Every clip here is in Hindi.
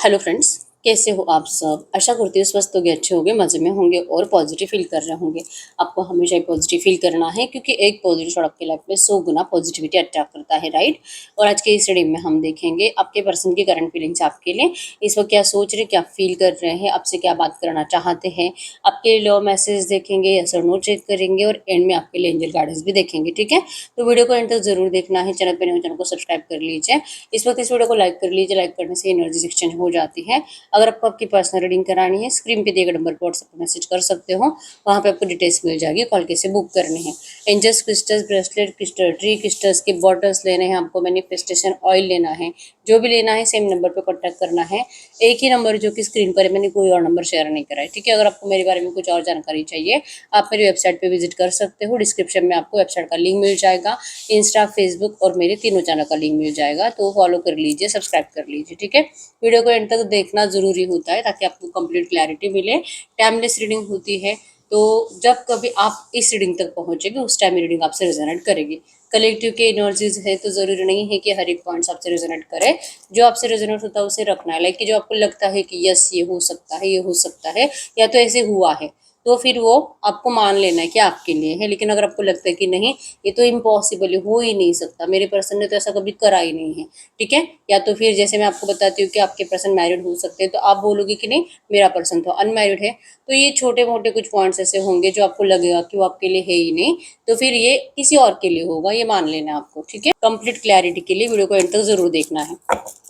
हेलो फ्रेंड्स, कैसे हो आप सब। आशा करती हूँ स्वस्थ होंगे, अच्छे होंगे, मज़े में होंगे और पॉजिटिव फील कर रहे होंगे। आपको हमेशा ही पॉजिटिव फील करना है क्योंकि एक पॉजिटिव थॉट आपकी लाइफ में 100 गुना पॉजिटिविटी अट्रैक्ट करता है, राइट। और आज के इस रीडिंग में हम देखेंगे आपके पर्सन की करंट फीलिंग्स आपके लिए। इस वक्त क्या सोच रहे, क्या फील कर रहे हैं, आपसे क्या बात करना चाहते हैं। आपके लव मैसेज देखेंगे, यस और नो चेक करेंगे और एंड में आपके लिए एंजल गाइडेंस भी देखेंगे, ठीक है। तो वीडियो को एंड तक जरूर देखना है। चैनल पर नए हो चैनल को सब्सक्राइब कर लीजिए। इस वक्त इस वीडियो को लाइक कर लीजिए। लाइक करने से एनर्जी एक्सचेंज हो जाती है। अगर आपको आपकी पर्सनल रीडिंग करानी है, स्क्रीन पे दिए गए नंबर पर व्हाट्सएप मैसेज कर सकते हो। वहाँ पे आपको डिटेल्स मिल जाएगी, कॉल कैसे बुक करनी है। Angels crystals, bracelet crystal, tree crystals के बॉटल्स लेने हैं आपको, मैनिफेस्टेशन ऑयल लेना है, जो भी लेना है सेम नंबर पर कॉन्टैक्ट करना है। एक ही नंबर जो कि स्क्रीन पर है, मैंने कोई और नंबर शेयर नहीं करा है, ठीक है। अगर आपको मेरे बारे में कुछ और जानकारी चाहिए, आप मेरी वेबसाइट पर विजिट कर सकते हो। डिस्क्रिप्शन में आपको वेबसाइट का लिंक मिल जाएगा, इंस्टा, फेसबुक और मेरे तीनों चैनल का लिंक मिल जाएगा, तो फॉलो कर लीजिए, सब्सक्राइब कर लीजिए, ठीक है। वीडियो को एंड तक देखना जरूरी होता है ताकि आपको कंप्लीट क्लैरिटी मिले। टाइमलेस रीडिंग होती है, तो जब कभी आप इस रीडिंग तक पहुंचेंगे उस टाइम रीडिंग आपसे रेजोनेट करेगी। कलेक्टिव के एनर्जीज है तो जरूरी नहीं है कि हर एक पॉइंट्स आपसे रेजोनेट करे। जो आपसे रेजोनेट होता है उसे रखना है। लाइक कि जो आपको लगता है कि यस ये हो सकता है, ये हो सकता है, या तो ऐसे हुआ है, तो फिर वो आपको मान लेना है कि आपके लिए है। लेकिन अगर आपको लगता है कि नहीं ये तो इम्पॉसिबल है, हो ही नहीं सकता, मेरे पर्सन ने तो ऐसा कभी करा ही नहीं है, ठीक है। या तो फिर जैसे मैं आपको बताती हूँ कि आपके पर्सन मैरिड हो सकते हैं, तो आप बोलोगे कि नहीं मेरा पर्सन तो अनमैरिड है। तो ये छोटे मोटे कुछ पॉइंट्स ऐसे होंगे जो आपको लगेगा कि वो आपके लिए है ही नहीं, तो फिर ये किसी और के लिए होगा, ये मान लेना आपको, ठीक है। कंप्लीट क्लैरिटी के लिए वीडियो को एंड तक जरूर देखना है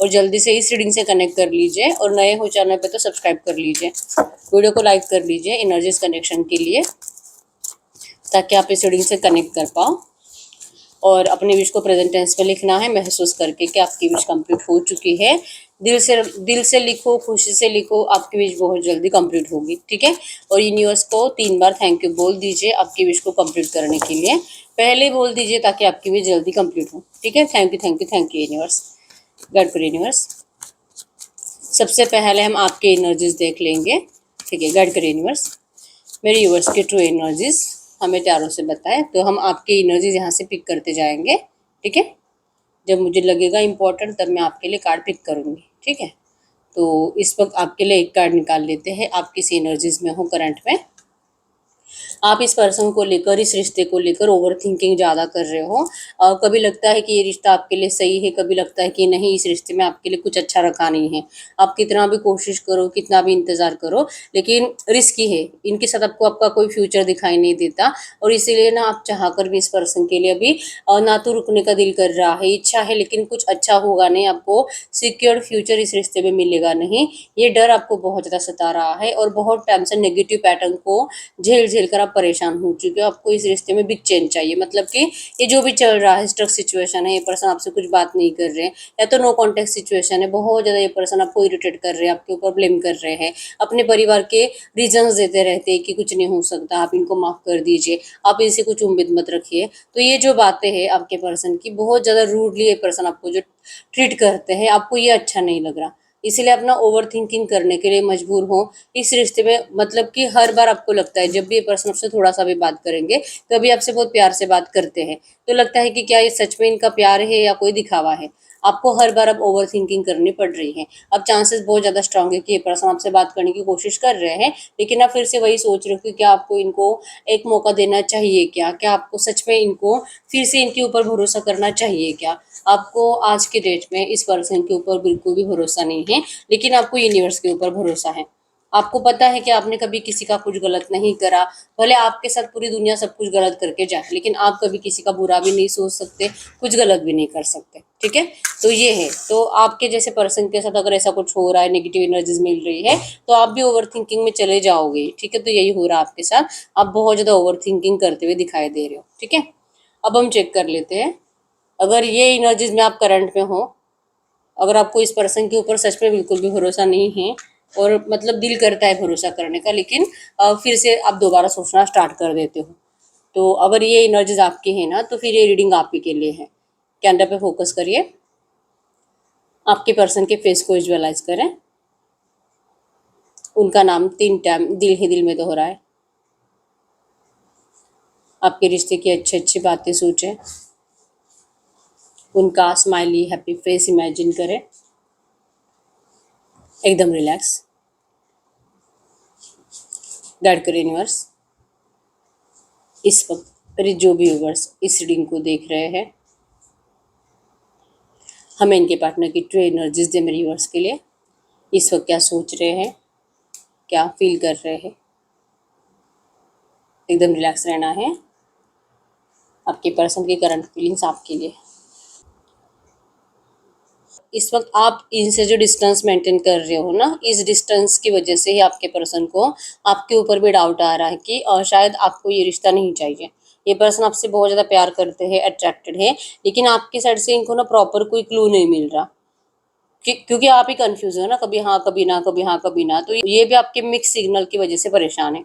और जल्दी से इस रीडिंग से कनेक्ट कर लीजिए। और नए हो चैनल पे तो सब्सक्राइब कर लीजिए, वीडियो को लाइक कर लीजिए एनर्जीज कनेक्शन के लिए, ताकि आप इस रीडिंग से कनेक्ट कर पाओ। और अपने विश को प्रेजेंट टेंस में लिखना है, महसूस करके कि आपकी विश कंप्लीट हो चुकी है। दिल से लिखो, खुशी से लिखो, आपकी विश बहुत जल्दी कंप्लीट होगी, ठीक है। और यूनिवर्स को 3 बार थैंक यू बोल दीजिए आपकी विश को कंप्लीट करने के लिए। पहले बोल दीजिए ताकि आपकी विश जल्दी कंप्लीट हो, ठीक है। Thank you, thank you, thank you universe, God for universe. सबसे पहले हम आपके एनर्जीज देख लेंगे, ठीक है। गाइड करिए यूनिवर्स, मेरे यूनिवर्स के ट्रू एनर्जीज हमें टैरो से बताएं। तो हम आपके एनर्जीज यहाँ से पिक करते जाएंगे, ठीक है। जब मुझे लगेगा इम्पोर्टेंट तब मैं आपके लिए कार्ड पिक करूँगी, ठीक है। तो इस वक्त आपके लिए एक कार्ड निकाल लेते हैं। आप किस एनर्जीज में हो करंट में, आप इस पर्सन को लेकर, इस रिश्ते को लेकर ओवर थिंकिंग ज़्यादा कर रहे हो। कभी लगता है कि ये रिश्ता आपके लिए सही है, कभी लगता है कि नहीं इस रिश्ते में आपके लिए कुछ अच्छा रखा नहीं है। आप कितना भी कोशिश करो, कितना भी इंतज़ार करो, लेकिन रिस्की है। इनके साथ आपको आपका कोई फ्यूचर दिखाई नहीं देता और इसीलिए ना आप चाह कर भी इस पर्सन के लिए अभी ना तो रुकने का दिल कर रहा है, इच्छा है लेकिन कुछ अच्छा होगा नहीं, आपको सिक्योर फ्यूचर इस रिश्ते में मिलेगा नहीं। ये डर आपको बहुत ज़्यादा सता रहा है और बहुत टाइम से नेगेटिव पैटर्न को झेल झेल कर आप परेशान हो चुके हो। आपको इस रिश्ते में बिग चेंज चाहिए, मतलब कि ये जो भी चल रहा है स्ट्रक सिचुएशन है, ये पर्सन आपसे कुछ बात नहीं कर रहे हैं, या तो नो कॉन्टेक्ट सिचुएशन है, बहुत ज़्यादा ये पर्सन आपको इरिटेट कर रहे हैं, आपके ऊपर ब्लेम कर रहे हैं, अपने परिवार के रीजंस देते रहते हैं कि कुछ नहीं हो सकता, आप इनको माफ़ कर दीजिए, आप इनसे कुछ उम्मीद मत रखिए। तो ये जो बातें हैं आपके पर्सन की, बहुत ज़्यादा रूडली ये पर्सन आपको जो ट्रीट करते हैं, आपको ये अच्छा नहीं लग रहा, इसलिए अपना ओवर थिंकिंग करने के लिए मजबूर हो इस रिश्ते में। मतलब कि हर बार आपको लगता है जब भी ये पर्सन आपसे थोड़ा सा भी बात करेंगे, कभी आपसे बहुत प्यार से बात करते हैं, तो लगता है कि क्या ये सच में इनका प्यार है या कोई दिखावा है। आपको हर बार अब ओवर थिंकिंग करनी पड़ रही है। अब चांसेस बहुत ज़्यादा स्ट्रांग है कि ये पर्सन आपसे बात करने की कोशिश कर रहे हैं, लेकिन आप फिर से वही सोच रहे हो कि क्या आपको इनको एक मौका देना चाहिए, क्या क्या आपको सच में इनको फिर से इनके ऊपर भरोसा करना चाहिए क्या। आपको आज के डेट में इस पर्सन के ऊपर बिल्कुल भी भरोसा नहीं है, लेकिन आपको यूनिवर्स के ऊपर भरोसा है। आपको पता है कि आपने कभी किसी का कुछ गलत नहीं करा, भले आपके साथ पूरी दुनिया सब कुछ गलत करके जाए, लेकिन आप कभी किसी का बुरा भी नहीं सोच सकते, कुछ गलत भी नहीं कर सकते, ठीक है। तो ये है, तो आपके जैसे पर्सन के साथ अगर ऐसा कुछ हो रहा है, नेगेटिव एनर्जीज मिल रही है, तो आप भी ओवर थिंकिंग में चले जाओगे, ठीक है। तो यही हो रहा है आपके साथ, आप बहुत ज़्यादा ओवर थिंकिंग करते हुए दिखाई दे रहे हो, ठीक है। अब हम चेक कर लेते हैं, अगर ये एनर्जीज में आप करंट में हो, अगर आपको इस पर्सन के ऊपर सच में बिल्कुल भी भरोसा नहीं है और मतलब दिल करता है भरोसा करने का, लेकिन फिर से आप दोबारा सोचना स्टार्ट कर देते हो, तो अगर ये एनर्जीज आपकी है ना, तो फिर ये रीडिंग आप ही के लिए है। कैंडल पे फोकस करिए, आपके पर्सन के फेस को विजुअलाइज करें, उनका नाम 3 टाइम दिल ही दिल में दोहराए, आपके रिश्ते की अच्छी अच्छी बातें सोचें, उनका स्माइली हैप्पी फेस इमेजिन करें, एकदम रिलैक्स। गाइड करो यूनिवर्स, इस वक्त मेरे जो भी व्यूवर्स इस रीडिंग को देख रहे हैं, हमें इनके पार्टनर की ट्रू एनर्जीज दे मेरे व्यूवर्स के लिए। इस वक्त क्या सोच रहे हैं, क्या फील कर रहे हैं, एकदम रिलैक्स रहना है। आपके पर्सन की करंट फीलिंग्स आपके लिए। इस वक्त आप इनसे जो डिस्टेंस मेंटेन कर रहे हो ना, इस डिस्टेंस की वजह से ही आपके पर्सन को आपके ऊपर भी डाउट आ रहा है कि शायद आपको ये रिश्ता नहीं चाहिए। ये पर्सन आपसे बहुत ज़्यादा प्यार करते हैं, अट्रैक्टेड है, लेकिन आपकी साइड से इनको ना प्रॉपर कोई क्लू नहीं मिल रहा। क्योंकि आप ही कंफ्यूज हो ना, कभी हाँ कभी ना, कभी हाँ कभी ना, तो ये भी आपके मिक्स सिग्नल की वजह से परेशान है।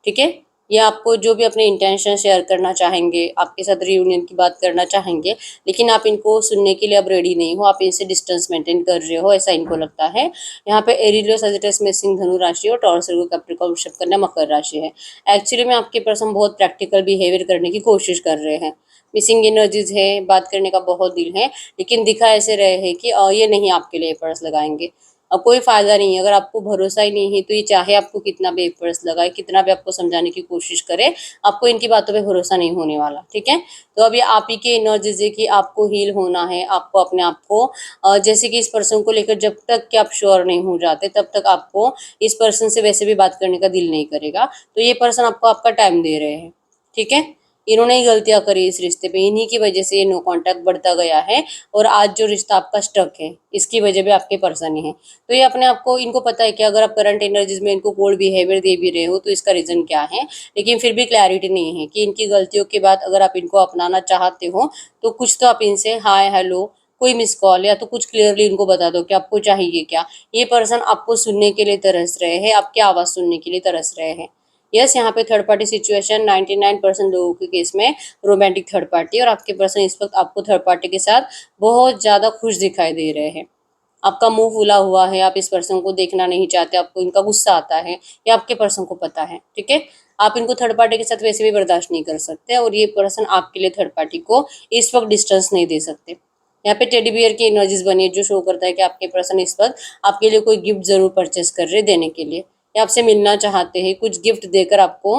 ठीक है। ये आपको जो भी अपने इंटेंशन शेयर करना चाहेंगे, आपके साथ रियूनियन की बात करना चाहेंगे, लेकिन आप इनको सुनने के लिए अब रेडी नहीं हो, आप इनसे डिस्टेंस मेंटेन कर रहे हो, ऐसा इनको लगता है। यहाँ पे एरिलियो सजिटस में सिंह धनु राशि और टॉरस कैप्रिकॉर्न वृषभ कन्या मकर राशि है। एक्चुअली में आपके पर्सन बहुत प्रैक्टिकल बिहेवियर करने की कोशिश कर रहे हैं। मिसिंग एनर्जीज है, बात करने का बहुत दिल है, लेकिन दिखा ऐसे रहे हैं कि ये नहीं आपके लिए एफर्ट्स लगाएंगे। अब कोई फायदा नहीं है, अगर आपको भरोसा ही नहीं है तो ये चाहे आपको कितना भी एफर्ट्स लगाए, कितना भी आपको समझाने की कोशिश करे, आपको इनकी बातों पे भरोसा नहीं होने वाला। ठीक है। तो अभी आप ही के एनर्जीज है कि आपको हील होना है, आपको अपने आप को जैसे कि इस पर्सन को लेकर जब तक कि आप श्योर नहीं हो जाते तब तक आपको इस पर्सन से वैसे भी बात करने का दिल नहीं करेगा। तो ये पर्सन आपको आपका टाइम दे रहे हैं। ठीक है। इन्होंने ही गलतियां करी इस रिश्ते पे, इन्हीं की वजह से ये नो कांटेक्ट बढ़ता गया है, और आज जो रिश्ता आपका स्टक है इसकी वजह भी आपके पर्सन ही है। तो ये अपने आप को, इनको पता है कि अगर आप करंट एनर्जीज में इनको कोल्ड बिहेवियर दे भी रहे हो तो इसका रीजन क्या है, लेकिन फिर भी क्लैरिटी नहीं है कि इनकी गलतियों के बाद अगर आप इनको अपनाना चाहते हो तो कुछ तो आप इनसे हाय हेलो, कोई मिस कॉल या तो कुछ क्लियरली इनको बता दो कि आपको चाहिए क्या। ये पर्सन आपको सुनने के लिए तरस रहे हैं, आपकी आवाज़ सुनने के लिए तरस रहे हैं। यस, यहाँ पे थर्ड पार्टी सिचुएशन 99% लोगों के केस में रोमांटिक थर्ड पार्टी, और आपके पर्सन इस वक्त आपको थर्ड पार्टी के साथ बहुत ज़्यादा खुश दिखाई दे रहे हैं। आपका मुंह फूला हुआ है, आप इस पर्सन को देखना नहीं चाहते, आपको इनका गुस्सा आता है, ये आपके पर्सन को पता है। ठीक है। आप इनको थर्ड पार्टी के साथ वैसे भी बर्दाश्त नहीं कर सकते, और ये पर्सन आपके लिए थर्ड पार्टी को इस वक्त डिस्टेंस नहीं दे सकते। यहाँ पे टेडी बियर की एनर्जीज बनी है जो शो करता है कि आपके पर्सन इस वक्त आपके लिए कोई गिफ्ट जरूर परचेस कर रहे देने के लिए, या आपसे मिलना चाहते हैं, कुछ गिफ्ट देकर आपको।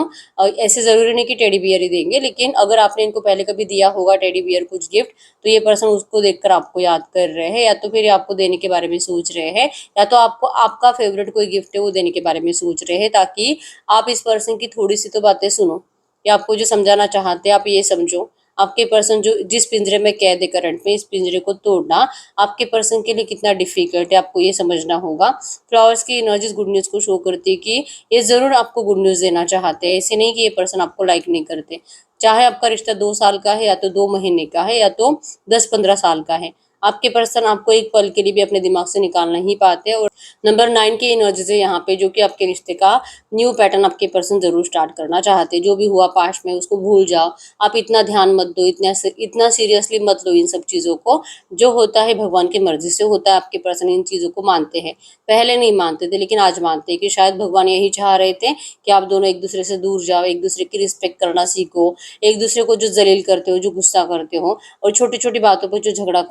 ऐसे जरूरी नहीं कि टेडी बियर ही देंगे, लेकिन अगर आपने इनको पहले कभी दिया होगा टेडी बियर कुछ गिफ्ट, तो ये पर्सन उसको देखकर आपको याद कर रहे हैं, या तो फिर आपको देने के बारे में सोच रहे हैं, या तो आपको आपका फेवरेट कोई गिफ्ट है वो देने के बारे में सोच रहे हैं, ताकि आप इस पर्सन की थोड़ी सी तो बातें सुनो, या आपको जो समझाना चाहते हैं आप ये समझो। आपके पर्सन जो जिस पिंजरे में कैद है करंट में, इस पिंजरे को तोड़ना आपके पर्सन के लिए कितना डिफिकल्ट है, आपको ये समझना होगा। फ्लावर्स की एनर्जीज गुड न्यूज़ को शो करती है कि ये ज़रूर आपको गुड न्यूज़ देना चाहते हैं। ऐसे नहीं कि ये पर्सन आपको लाइक नहीं करते। चाहे आपका रिश्ता 2 साल का है, या तो 2 महीने का है, या तो 10-15 साल का है, आपके पर्सन आपको एक पल के लिए भी अपने दिमाग से निकाल नहीं पाते। और नंबर 9 की एनर्जीज है यहाँ पे, जो कि आपके रिश्ते का न्यू पैटर्न आपके पर्सन जरूर स्टार्ट करना चाहते हैं। जो भी हुआ पास्ट में उसको भूल जाओ, आप इतना ध्यान मत दो, इतना सीरियसली मत लो इन सब चीज़ों को। जो होता है भगवान की मर्जी से होता है, आपके पर्सन इन चीज़ों को मानते हैं। पहले नहीं मानते थे, लेकिन आज मानते हैं कि शायद भगवान यही चाह रहे थे कि आप दोनों एक दूसरे से दूर जाओ, एक दूसरे की रिस्पेक्ट करना सीखो, एक दूसरे को जो जलील करते हो, जो गुस्सा करते हो, और छोटी छोटी बातों पर जो झगड़ा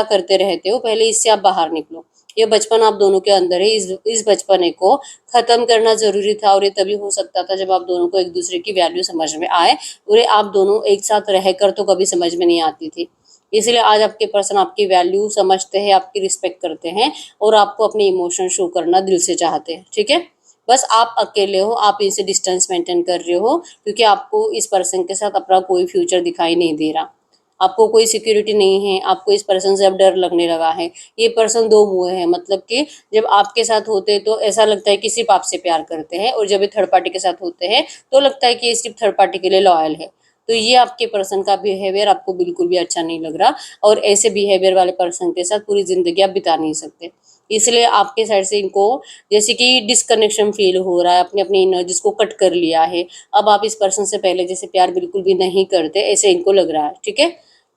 करते रहते हो, पहले इससे आप बाहर निकलो। ये बचपन आप दोनों के अंदर है, इस बचपने को खत्म करना जरूरी था, और ये तभी हो सकता था जब आप दोनों को एक दूसरे की वैल्यू समझ में आए, और ये आप दोनों एक साथ रहकर तो कभी समझ में नहीं आती थी। इसलिए आज आपके पर्सन आपकी वैल्यू समझते हैं, आपकी रिस्पेक्ट करते हैं, और आपको अपने इमोशन शो करना दिल से चाहते हैं। ठीक है। बस आप अकेले हो, आप इनसे डिस्टेंस मेंटेन कर रहे हो, क्योंकि आपको इस पर्सन के साथ अपना कोई फ्यूचर दिखाई नहीं दे रहा। आपको कोई सिक्योरिटी नहीं है, आपको इस पर्सन से अब डर लगने लगा है। ये पर्सन दो मुँहे है, मतलब कि जब आपके साथ होते हैं तो ऐसा लगता है कि सिर्फ आपसे प्यार करते हैं, और जब ये थर्ड पार्टी के साथ होते हैं तो लगता है कि ये सिर्फ थर्ड पार्टी के लिए लॉयल है। तो ये आपके पर्सन का बिहेवियर आपको बिल्कुल भी अच्छा नहीं लग रहा, और ऐसे बिहेवियर वाले पर्सन के साथ पूरी जिंदगी आप बिता नहीं सकते। इसलिए आपके साइड से इनको जैसे कि डिसकनेक्शन फील हो रहा है, अपनी अपनी एनर्जीज को कट कर लिया है। अब आप इस पर्सन से पहले जैसे प्यार बिल्कुल भी नहीं करते, ऐसे इनको लग रहा है। ठीक है।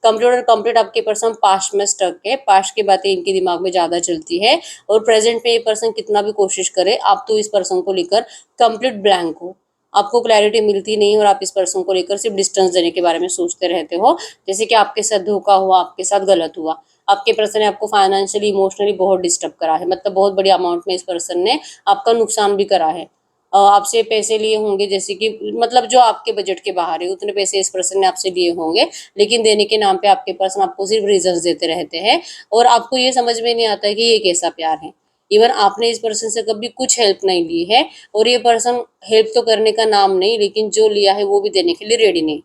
कंप्लीट और कंप्लीट आपके पर्सन पास्ट में स्टक है, पास्ट की बातें इनके दिमाग में ज़्यादा चलती है, और प्रेजेंट में ये पर्सन कितना भी कोशिश करे, आप तो इस पर्सन को लेकर कंप्लीट ब्लैंक हो। आपको क्लैरिटी मिलती नहीं, और आप इस पर्सन को लेकर सिर्फ डिस्टेंस देने के बारे में सोचते रहते हो, जैसे कि आपके साथ धोखा हुआ, आपके साथ गलत हुआ। आपके पर्सन ने आपको फाइनेंशियली इमोशनली बहुत डिस्टर्ब करा है, मतलब बहुत बड़ी अमाउंट में इस पर्सन ने आपका नुकसान भी करा है। आपसे पैसे लिए होंगे, जैसे कि मतलब जो आपके बजट के बाहर है उतने पैसे इस पर्सन ने आपसे लिए होंगे, लेकिन देने के नाम पे आपके पर्सन आपको सिर्फ रीजंस देते रहते हैं और आपको ये समझ में नहीं आता है कि ये कैसा प्यार है। इवन आपने इस पर्सन से कभी कुछ हेल्प नहीं ली है और ये पर्सन हेल्प तो करने का नाम नहीं, लेकिन जो लिया है वो भी देने के लिए रेडी नहीं,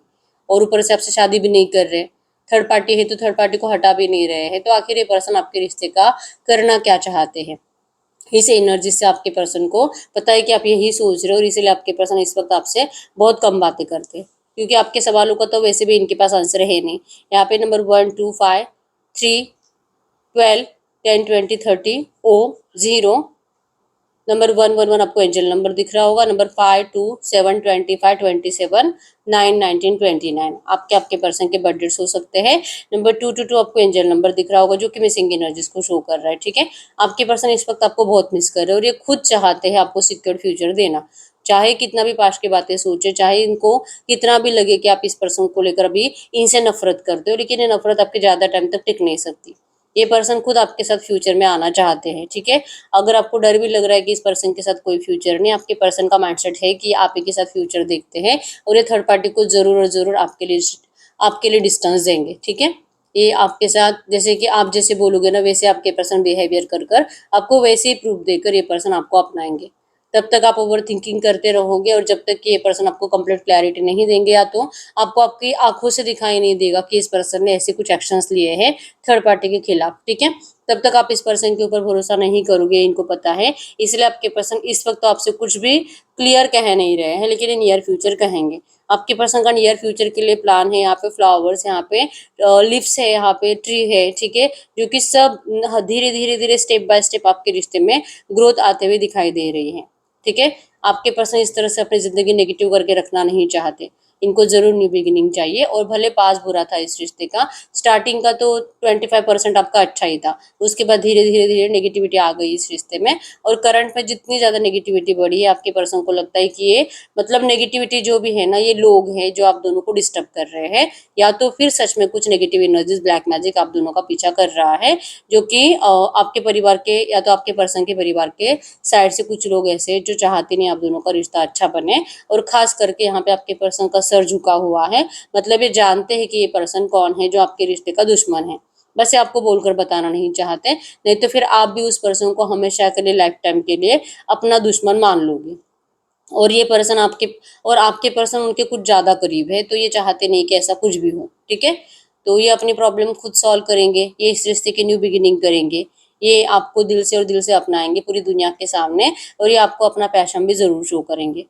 और ऊपर से आपसे शादी भी नहीं कर रहे, थर्ड पार्टी है तो थर्ड पार्टी को हटा भी नहीं रहे हैं। तो आखिर ये पर्सन आपके रिश्ते का करना क्या चाहते हैं? इस एनर्जी से आपके पर्सन को पता है कि आप यही सोच रहे हो और इसीलिए आपके पर्सन इस वक्त आपसे बहुत कम बातें करते हैं, क्योंकि आपके सवालों का तो वैसे भी इनके पास आंसर है नहीं। यहाँ पे नंबर 1 2 5 3 12 10 20 30 ओ 0, नंबर 111 आपको एंजल नंबर दिख रहा होगा, नंबर 5 2 7 25 27 9 19 29 आपके आपके पर्सन के बर्थ डेट्स हो सकते हैं। नंबर 222 आपको एंजल नंबर दिख रहा होगा जो कि मिसिंग एनर्जीज को शो कर रहा है, ठीक है। आपके पर्सन इस वक्त आपको बहुत मिस कर रहे हैं और ये खुद चाहते हैं आपको सिक्योर फ्यूचर देना, चाहे कितना भी पास्ट की बातें सोचे, चाहे इनको कितना भी लगे कि आप इस पर्सन को लेकर अभी इनसे नफरत करते हो, लेकिन ये नफरत आपके ज्यादा टाइम तक टिक नहीं सकती। ये पर्सन खुद आपके साथ फ्यूचर में आना चाहते हैं, ठीक है। अगर आपको डर भी लग रहा है कि इस पर्सन के साथ कोई फ्यूचर नहीं, आपके पर्सन का माइंडसेट है कि आप ही के साथ फ्यूचर देखते हैं और ये थर्ड पार्टी को जरूर और जरूर आपके लिए डिस्टेंस देंगे, ठीक है। ये आपके साथ जैसे कि आप जैसे बोलोगे ना वैसे आपके पर्सन बिहेवियर कर कर आपको वैसे ही प्रूफ देकर ये पर्सन आपको अपनाएंगे। तब तक आप ओवर थिंकिंग करते रहोगे और जब तक कि ये पर्सन आपको कंप्लीट क्लैरिटी नहीं देंगे, या तो आपको आपकी आंखों से दिखाई नहीं देगा कि इस पर्सन ने ऐसे कुछ एक्शंस लिए हैं थर्ड पार्टी के खिलाफ, ठीक है। तब तक आप इस पर्सन के ऊपर भरोसा नहीं करोगे, इनको पता है। इसलिए आपके पर्सन इस वक्त तो आपसे कुछ भी क्लियर कह नहीं रहे हैं, लेकिन नियर फ्यूचर कहेंगे। आपके पर्सन का नियर फ्यूचर के लिए प्लान है, यहाँ पे फ्लावर्स, यहाँ पे लिव्स है, यहाँ पे ट्री है, ठीक है, जो कि सब धीरे धीरे धीरे स्टेप बाय स्टेप आपके रिश्ते में ग्रोथ आते हुए दिखाई दे रही है, ठीक है। आपके पर्सन इस तरह से अपनी जिंदगी नेगेटिव करके रखना नहीं चाहते, इनको जरूर न्यू बिगिनिंग चाहिए। और भले पास बुरा था इस रिश्ते का, स्टार्टिंग का तो 25% आपका अच्छा ही था, उसके बाद धीरे धीरे धीरे नेगेटिविटी आ गई इस रिश्ते में, और करंट में जितनी ज्यादा नेगेटिविटी बढ़ी है आपके पर्सन को लगता है कि ये मतलब नेगेटिविटी जो भी है ना, ये लोग हैं जो आप दोनों को डिस्टर्ब कर रहे हैं, या तो फिर सच में कुछ नेगेटिव एनर्जीज ब्लैक मैजिक आप दोनों का पीछा कर रहा है, जो कि आपके परिवार के या तो आपके पर्सन के परिवार के साइड से कुछ लोग ऐसे जो चाहते नहीं आप दोनों का रिश्ता अच्छा बने। और खास करके यहाँ पे आपके पर्सन का सर झुका हुआ है, मतलब ये जानते हैं कि ये पर्सन कौन है जो आपके रिश्ते का दुश्मन है, बस ये आपको बोलकर बताना नहीं चाहते, नहीं तो फिर आप भी उस पर्सन को हमेशा के लिए लाइफ टाइम के लिए अपना दुश्मन मान लोगे। और ये पर्सन आपके पर्सन उनके कुछ ज्यादा करीब है, तो ये चाहते नहीं कि ऐसा कुछ भी हो, ठीक है। तो ये अपनी प्रॉब्लम खुद सॉल्व करेंगे, ये इस रिश्ते की न्यू बिगिनिंग करेंगे, ये आपको दिल से और दिल से अपनाएंगे पूरी दुनिया के सामने, और ये आपको अपना पैशन भी जरूर शो करेंगे।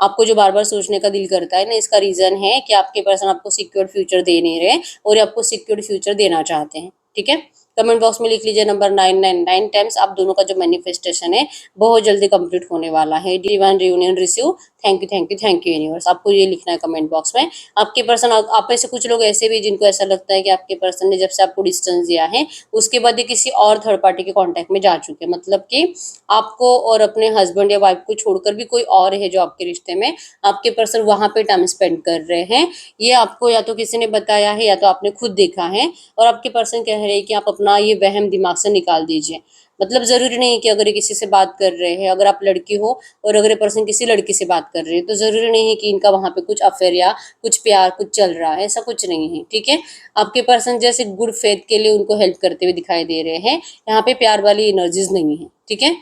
आपको जो बार बार सोचने का दिल करता है ना, इसका रीजन है कि आपके पर्सन आपको सिक्योर फ्यूचर दे नहीं रहे और ये आपको सिक्योर फ्यूचर देना चाहते हैं, ठीक है। कमेंट बॉक्स में लिख लीजिए नंबर 999 टाइम्स, आप दोनों का जो मैनिफेस्टेशन है बहुत जल्दी कंप्लीट होने वाला है। Divine reunion receive, thank you thank you thank you universe. आपको ये लिखना है कमेंट बॉक्स में। आपके पर्सन, आप में से कुछ लोग ऐसे भी जिनको ऐसा लगता है कि आपके पर्सन ने जब से आपको डिस्टेंस दिया है उसके बाद ये किसी और थर्ड पार्टी के कांटेक्ट में जा चुके हैं, मतलब कि आपको और अपने हस्बैंड या वाइफ को छोड़कर भी कोई और है जो आपके रिश्ते में, आपके पर्सन वहां पे टाइम स्पेंड कर रहे हैं। ये आपको या तो किसी ने बताया है या तो आपने खुद देखा है, और आपके पर्सन कह रहे हैं कि आप अपना ये वहम दिमाग से निकाल दीजिए। मतलब जरूरी नहीं कि अगर ये किसी से बात कर रहे हैं, अगर आप लड़की हो और अगर ये पर्सन किसी लड़की से बात कर रहे हैं, तो जरूरी नहीं है कि इनका वहां पे कुछ अफेयर या कुछ प्यार कुछ चल रहा है, ऐसा कुछ नहीं है, ठीक है। आपके पर्सन जैसे गुड फेथ के लिए उनको हेल्प करते हुए दिखाई दे रहे हैं, यहाँ पे प्यार वाली एनर्जीज नहीं है, ठीक है।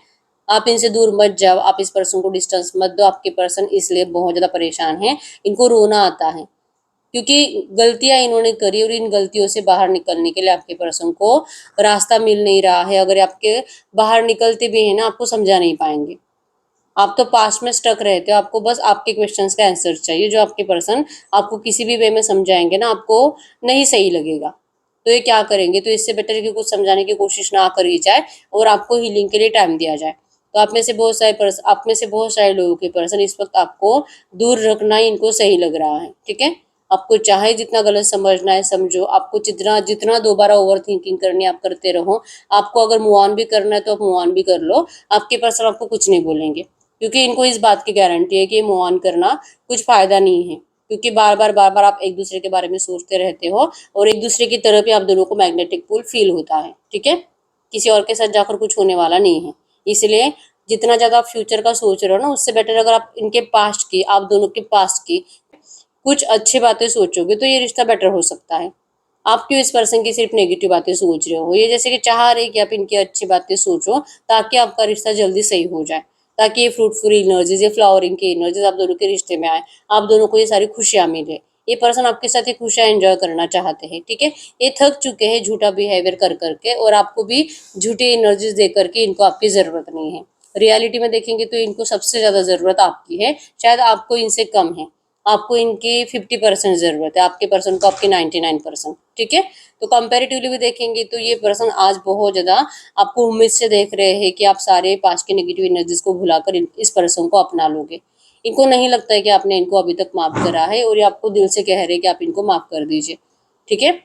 आप इनसे दूर मत जाओ, आप इस पर्सन को डिस्टेंस मत दो। आपके पर्सन इसलिए बहुत ज्यादा परेशान है, इनको रोना आता है, क्योंकि गलतियां इन्होंने करी और इन गलतियों से बाहर निकलने के लिए आपके पर्सन को रास्ता मिल नहीं रहा है। अगर आपके बाहर निकलते भी हैं ना, आपको समझा नहीं पाएंगे। आप तो पास्ट में स्टक रहते हो, आपको बस आपके क्वेश्चंस का आंसर चाहिए, जो आपके पर्सन आपको किसी भी वे में समझाएंगे ना, आपको नहीं सही लगेगा। तो ये क्या करेंगे, तो इससे बेटर है कि कुछ समझाने की कोशिश ना करी जाए और आपको हीलिंग के लिए टाइम दिया जाए। तो आप में से बहुत सारे लोगों के पर्सन इस वक्त आपको दूर रखना ही इनको सही लग रहा है, ठीक है। आपको चाहे जितना गलत समझना है समझो, आपको जितना जितना दोबारा ओवर थिंकिंग करनी है आप करते रहो। आपको अगर मूव ऑन भी करना है तो आप मूव ऑन भी कर लो, आपके पर्सन आपको कुछ नहीं बोलेंगे, क्योंकि इनको इस बात की गारंटी है कि मूव ऑन करना कुछ फायदा नहीं है। क्योंकि बार बार आप एक दूसरे के बारे में सोचते रहते हो और एक दूसरे की तरफ ही आप दोनों को मैग्नेटिक पुल फील होता है, ठीक है। किसी और के साथ जाकर कुछ होने वाला नहीं है। इसलिए जितना ज्यादा आप फ्यूचर का सोच रहे हो ना, उससे बेटर अगर आप इनके पास्ट की, आप दोनों के पास्ट की कुछ अच्छी बातें सोचोगे तो ये रिश्ता बेटर हो सकता है। आप क्यों इस पर्सन की सिर्फ नेगेटिव बातें सोच रहे हो? ये जैसे कि चाह रहे कि आप इनकी अच्छी बातें सोचो ताकि आपका रिश्ता जल्दी सही हो जाए, ताकि ये फ्रूटफुल एनर्जीज, ये फ्लावरिंग की एनर्जीज आप दोनों के रिश्ते में आए, आप दोनों को ये सारी खुशियां मिले। ये पर्सन आपके साथ ये खुशियां एंजॉय करना चाहते हैं, ठीक है। ये थक चुके हैं झूठा बिहेवियर कर करके, और आपको भी झूठी एनर्जीज दे करके इनको आपकी जरूरत नहीं है। रियलिटी में देखेंगे तो इनको सबसे ज्यादा जरूरत आपकी है, शायद आपको इनसे कम है। आपको इनकी 50% जरूरत है, आपके पर्सन को आपकी 99%, ठीक है। तो कंपेरेटिवली भी देखेंगे तो ये पर्सन आज बहुत ज्यादा आपको उम्मीद से देख रहे हैं कि आप सारे पास्ट की नेगेटिव एनर्जीज को भुलाकर इस पर्सन को अपना लोगे। इनको नहीं लगता है कि आपने इनको अभी तक माफ करा है, और ये आपको दिल से कह रहे हैं कि आप इनको माफ कर दीजिए, ठीक है।